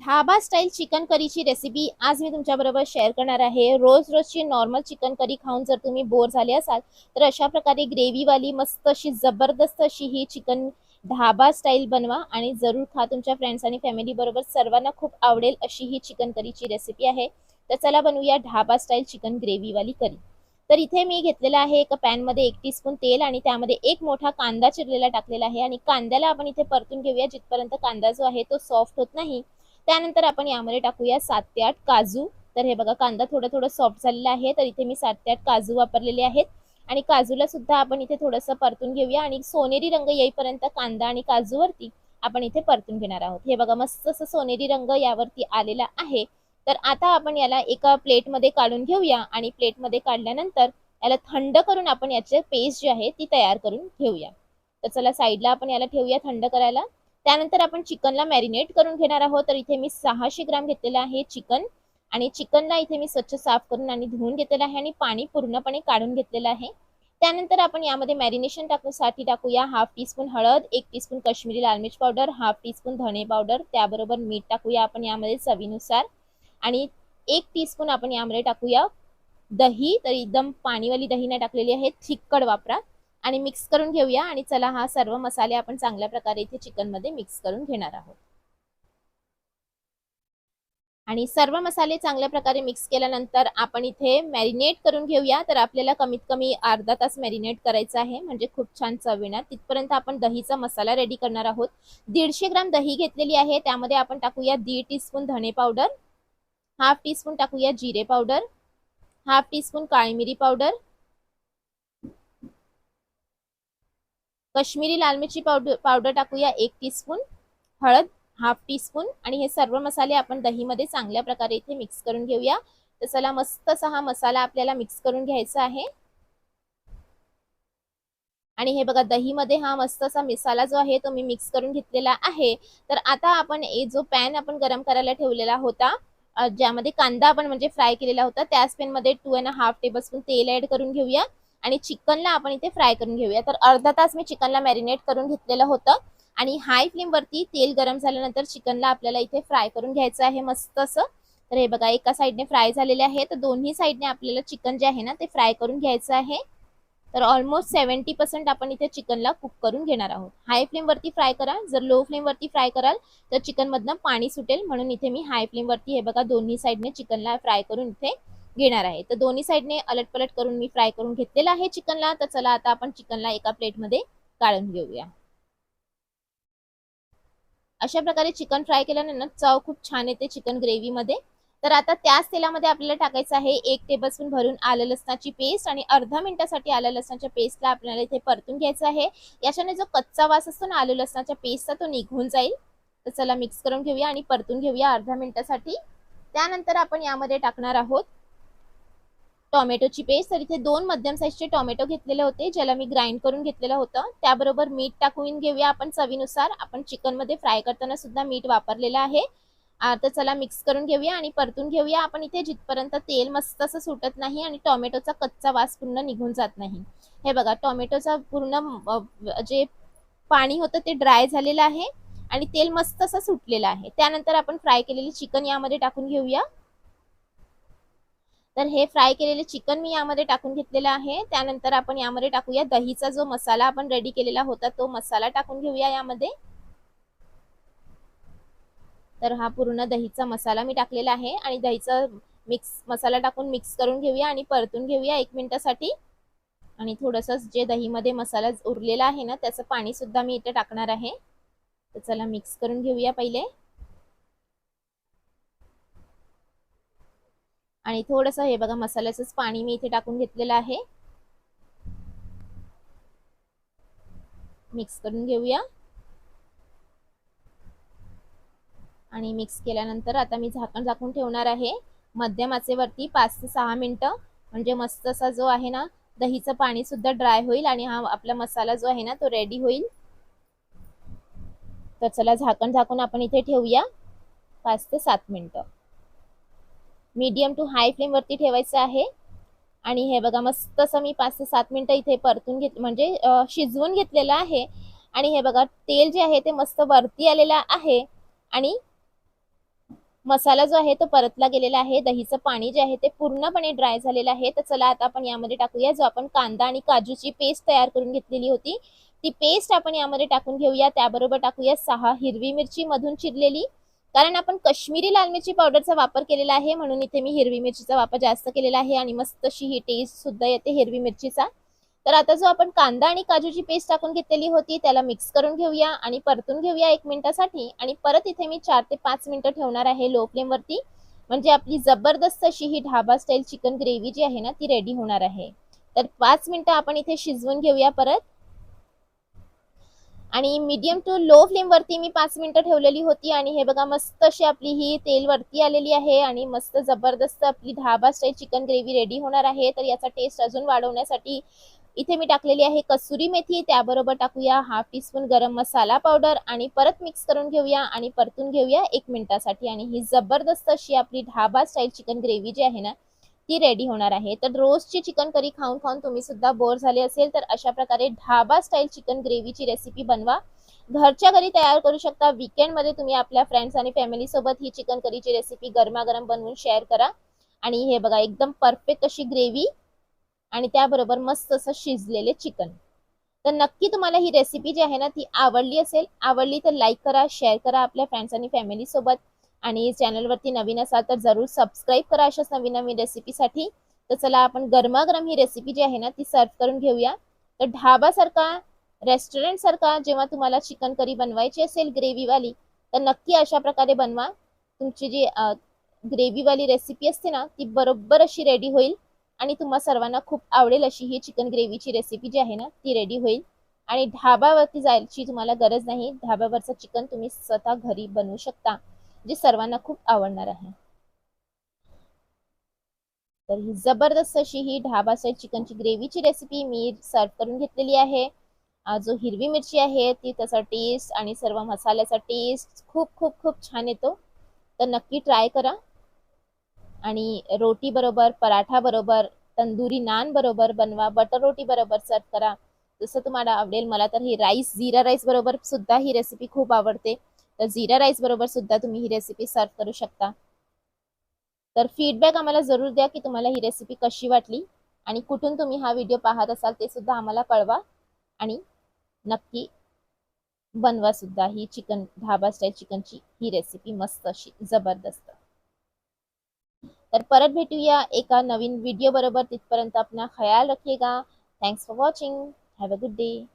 Dhaba style chicken करीची recipe आज मी तुमच्याबरोबर share करणार आहे। रोज रोजची नॉर्मल चिकन करी खाऊन जर तुम्ही बोर झाले असाल तर अशा प्रकारे ग्रेव्हीवाली मस्त अशी जबरदस्त अशी ही चिकन ढाबा स्टाईल बनवा आणि जरूर खा। तुमच्या फ्रेंड्स आणि फॅमिली बरोबर सर्वांना खूप आवडेल अशी ही चिकन करीची रेसिपी आहे। तर चला बनवूया ढाबा स्टाईल चिकन ग्रेव्हीवाली करी। तर इथे मी घेतलेला आहे एका पॅन मध्ये 1 टीस्पून तेल आणि त्यामध्ये एक मोठा कांदा चिरलेला टाकलेला आहे आणि कांद्याला आपण इथे परतून घेऊया जिथपर्यंत कांदा जो आहे तो सॉफ्ट होत नाही। त्यानंतर आपण यामध्ये टाकूया 7 ते 8 काजू। तर हे बघा कांदा थोडं थोडं सॉफ्ट झालेला आहे तर इथे मी 7 ते 8 काजू वापरलेले आहेत आणि काजूला सुद्धा आपण इथे थोडंसं परतून घेऊया आणि सोनेरी रंग येईपर्यंत कांदा आणि काजूवरती आपण इथे परतून घेणार आहोत। हे बघा मस्त असं सोनेरी रंग यावरती आलेला आहे। तर आता आपण याला एका प्लेटमध्ये काढून घेऊया आणि प्लेटमध्ये काढल्यानंतर याला थंड करून आपण याची पेस्ट जी आहे ती तयार करून घेऊया। तर चला साईडला आपण याला ठेवूया थंड करायला। त्यानंतर आपण चिकनला मॅरिनेट करून घेणार आहोत। तर इथे मी 600 ग्राम घेतलेला आहे चिकन आणि चिकनला इथे मी स्वच्छ साफ करून आणि धुवून घेतलेलं आहे आणि पाणी पूर्णपणे काढून घेतलेलं आहे। त्यानंतर आपण यामध्ये मॅरिनेशन टाकण्यासाठी टाकूया हाफ टीस्पून हळद, 1 टीस्पून काश्मीरी लाल मिर्च पावडर, हाफ टीस्पून धणे पावडर, त्याबरोबर मीठ टाकूया आपण यामध्ये चवीनुसार आणि 1 टीस्पून आपण यामध्ये टाकूया दही। तर एकदम पाणीवाली दही नाही टाकलेली आहे, थिक्कड वापरा आणि मिक्स करून घेऊया आणि चला हा सर्व मसाले आपण चांगल्या प्रकारे इथे चिकन मध्ये मिक्स करून घेणार आहोत। आणि सर्व मसाले चांगल्या प्रकारे मिक्स केल्यानंतर आपण इथे मॅरिनेट करून घेऊया। तर आपल्याला कमीत कमी अर्धा तास मॅरिनेट करायचं आहे म्हणजे खूप छान चव येणार। तिथपर्यंत आपण दहीचा मसाला रेडी करणार आहोत। 150 ग्राम दही घेतलेली आहे त्यामध्ये आपण टाकूया 1.5 टीस्पून धणे पावडर, हाफ टीस्पून टाकूया जिरे पावडर, हाफ टीस्पून काळी मिरी पावडर, कश्मीरी लाल मिरची पावडर टाकूया 1 टीस्पून, हळद हाफ टीस्पून आणि हे सर्व मसाले आपण दहीमध्ये चांगल्या प्रकारे इथे मिक्स करून घेऊया। तर चला मस्त असा हा मसाला आपल्याला मिक्स करून घ्यायचा आहे आणि हे बघा दहीमध्ये हा मस्त असा मसाला जो आहे तो मी मिक्स करून घेतलेला आहे। तर आता आपण जो पॅन आपण गरम करायला ठेवलेला होता ज्यामध्ये कांदा आपण म्हणजे फ्राय केलेला होता त्याच पॅन मध्ये 2.5 टेबलस्पून तेल ऍड करून घेऊया आणि चिकनला आपण इथे फ्राय करून घेऊया। तर अर्धा तास मी चिकनला मॅरिनेट करून घेतलेलं होतं आणि हाय फ्लेम वरती तेल गरम झाल्यानंतर चिकनला आपल्याला इथे फ्राय करून घ्यायचं आहे मस्त असं। तर हे बघा एका साइडने फ्राय झालेले आहे तर दोन्ही साइडने आपल्याला चिकन जे आहे ना ते फ्राय करून घ्यायचं आहे। तर ऑलमोस्ट 70% आपण इथे चिकनला कुक करून घेणार आहोत। हाय फ्लेम वरती फ्राय करा, जर लो फ्लेम वरती फ्राय कराल तर चिकन मधनं पाणी सुटेल, म्हणून इथे मी हाय फ्लेम वरती हे बघा दोन्ही साइडने चिकनला फ्राय करून इथे घेणार आहे। तर दोन्ही साइडने अलटपलट करून मी फ्राय करून घेतलेला आहे चिकनला। तर चला आता आपण चिकनला एका प्लेटमध्ये काढून घेऊया। अशा प्रकारे चिकन फ्राय केल्यानंतर चव खूप छान येते चिकन ग्रेव्ही मध्ये। तर आता त्याच तेलामध्ये आपल्याला टाकायचं आहे 1 टेबलस्पून भरून आलं लसणाची पेस्ट आणि अर्धा मिनिटासाठी आलं लसणाच्या पेस्टला आपल्याला इथे परतून घ्यायचं आहे। याच्याने जो कच्चा वास असतो ना आलं लसणाच्या पेस्टचा तो निघून जाईल। तर चला मिक्स करून घेऊया आणि परतून घेऊया अर्धा मिनिटासाठी। त्यानंतर आपण यामध्ये टाकणार आहोत टोमॅटोची पेस्ट। तर इथे 2 मध्यम साईजचे टोमॅटो घेतलेले होते ज्याला मी ग्राइंड करून घेतलेलं होतं। त्याबरोबर मीठ टाकून घेऊया आपण चवीनुसार, आपण चिकन मध्ये फ्राय करताना सुद्धा मीठ वापरलेलं आहे। तर चला मिक्स करून घेऊया आणि परतून घेऊया आपण इथे जिथपर्यंत तेल मस्त असं सुटत नाही आणि टोमॅटोचा कच्चा वास पूर्ण निघून जात नाही। हे बघा टोमॅटोचा पूर्ण जे पाणी होतं ते ड्राय झालेलं आहे आणि तेल मस्त असं सुटलेलं आहे। त्यानंतर आपण फ्राय केलेली चिकन यामध्ये टाकून घेऊया। तर हे फ्राय केलेले चिकन मी यामध्ये टाकून घेतलेला आहे। त्यानंतर आपण यामध्ये टाकूया दहीचा जो मसाला आपण रेडी केलेला होता तो मसाला टाकून घेऊया यामध्ये। तर हा पूर्ण दहीचा मसाला मी टाकलेला आहे आणि दहीचा मसाला टाकून मिक्स करून घेऊया आणि परतून घेऊया 1 मिनिटासाठी। आणि थोडंसं जे दहीमध्ये मसाला उरलेला आहे ना त्याचं पाणी सुद्धा मी इथे टाकणार आहे। तर चला मिक्स करून घेऊया पहिले आणि थोडंसं हे बघा मसाल्याचंच पाणी मी इथे टाकून घेतलेलं आहे। मिक्स करून घेऊया आणि मिक्स केल्यानंतर आता मी झाकण झाकून ठेवणार आहे मध्यम आचेवरती 5 ते 6 मिनिटं, म्हणजे मस्त असा जो आहे ना दहीचं पाणी सुद्धा ड्राय होईल आणि हा आपला मसाला जो आहे ना तो रेडी होईल। तर चला झाकण झाकून आपण इथे ठेवूया 5 ते 7 मिनिटं। मीडियम टू हाय फ्लेम वरती ठेवायचं आहे आणि हे बघा मस्त असं मी 5 ते 7 मिनिटं इथे परतून म्हणजे शिजवून घेतलेलं आहे आणि हे बघा तेल जे आहे ते मस्त वरती आलेलं आहे आणि मसाला जो आहे तो परतला गेलेला आहे, दहीचं पाणी जे आहे ते पूर्णपणे ड्राय झालेलं आहे. तर चला आता आपण यामध्ये टाकूया जो आपण कांदा आणि काजूची पेस्ट तयार करून घेतलेली होती, ती पेस्ट आपण यामध्ये टाकून घेऊया. त्याबरोबर टाकूया 6 हिरवी मिरची मधून चिरलेली, कारण आपण कश्मीरी लाल मिरची पावडरचा वापर केलेला आहे म्हणून इथे मी हिरवी मिरचीचा वापर जास्त केलेला आहे आणि मस्त अशी ही टेस्ट सुद्धा येते हिरवी मिरचीचा. तर आता जो आपण कांदा आणि काजूची पेस्ट टाकून घेतलेली होती त्याला मिक्स करून घेऊया आणि परतून घेऊया 1 मिनिटासाठी. आणि परत इथे मी 4 ते 5 मिनिटं ठेवणार आहे लो फ्लेम वरती, म्हणजे आपली जबरदस्त अशी ही ढाबा स्टाईल चिकन ग्रेव्ही जी आहे ना ती रेडी होणार आहे. तर 5 मिनिटं आपण इथे शिजवून घेऊया परत. आणि मीडियम टू लो फ्लेम वरती मी 5 मिनिटं ठेवलेली होती आणि हे बघा मस्त अशी आपली ही तेल वरती आलेली आहे आणि मस्त जबरदस्त आपली dhaba style chicken gravy ready होणार आहे. तर याचा टेस्ट अजून वाढवण्यासाठी इथे मी टाकलेली आहे कसुरी मेथी, त्याबरोबर टाकूया हाफ टीस्पून गरम मसाला पावडर आणि परत मिक्स करून घेऊया आणि परतून घेऊया 1 मिनिटासाठी. आणि ही जबरदस्त अशी आपली ढाबा स्टाईल चिकन ग्रेव्ही जी आहे ना ती रेडी होणार आहे. तर रोजची चिकन करी खाऊन खाऊन तुम्ही सुद्धा बोर झाले असेल तर अशा प्रकारे ढाबा स्टाईल चिकन ग्रेव्हीची रेसिपी बनवा, घरच्या घरी तयार करू शकता. वीकेंड मध्ये तुम्ही आपल्या फ्रेंड्स आणि फॅमिली सोबत ही चिकन करीची रेसिपी गरमागरम बनवून शेअर करा. आणि हे बघा एकदम परफेक्ट अशी ग्रेव्ही आणि त्याबरोबर मस्त असं शिजलेले चिकन. तर नक्की तुम्हाला ही रेसिपी जी आहे ना ती आवडली असेल, आवडली तर लाईक करा, शेअर करा आपल्या फ्रेंड्स आणि फॅमिली सोबत. आणि चॅनलवरती नवीन असाल तर जरूर सबस्क्राईब करा अशाच नवीन नवीन रेसिपीसाठी. तर चला आपण गरमागरम ही रेसिपी जी आहे ना ती सर्व करून घेऊया. तर ढाबासारखा, रेस्टॉरंट सारखा जेव्हा तुम्हाला चिकन करी बनवायची असेल ग्रेव्हीवाली तर नक्की अशा प्रकारे बनवा. तुमची जी ग्रेव्हीवाली रेसिपी असते ना ती बरोबर अशी रेडी होईल आणि तुम्हा सर्वांना खूप आवडेल अशी ही चिकन ग्रेव्हीची रेसिपी जी आहे ना ती रेडी होईल. आणि ढाबावरती जायची तुम्हाला गरज नाही, ढाबावरचं चिकन तुम्ही स्वतः घरी बनवू शकता, जे सर्वांना खूप आवडणार आहे. तर ही जबरदस्त अशी ही ढाबा स्टाईल चिकनची ग्रेव्हीची रेसिपी मी सर्व करून घेतलेली आहे. जो हिरवी मिरची आहे ती त्याचा टेस्ट आणि सर्व मसाल्याचा टेस्ट खूप खूप खूप छान येतो. तर नक्की ट्राय करा. आणि रोटी बरोबर, पराठा बरोबर, तंदुरी नान बरोबर बनवा, बटर रोटी बरोबर सर्व करा, जसं तुम्हाला आवडेल. मला तर ही राईस, जीरा राईस बरोबर सुद्धा ही रेसिपी खूप आवडते. तर जीरा राईस बरोबर सुद्धा तुम्ही ही रेसिपी सर्व करू शकता. तर फीडबॅक आम्हाला जरूर द्या की तुम्हाला ही रेसिपी कशी वाटली आणि कुठून तुम्ही हा व्हिडिओ पाहत असाल ते सुद्धा आम्हाला कळवा. आणि नक्की बनवा सुद्धा ही चिकन ढाबा स्टाईल चिकनची ही रेसिपी मस्त अशी जबरदस्त. तर परत भेटूया एका नवीन व्हिडिओ बरोबर. तिथपर्यंत अपना ख्याल रखिएगा. Thanks for watching. Have a good day.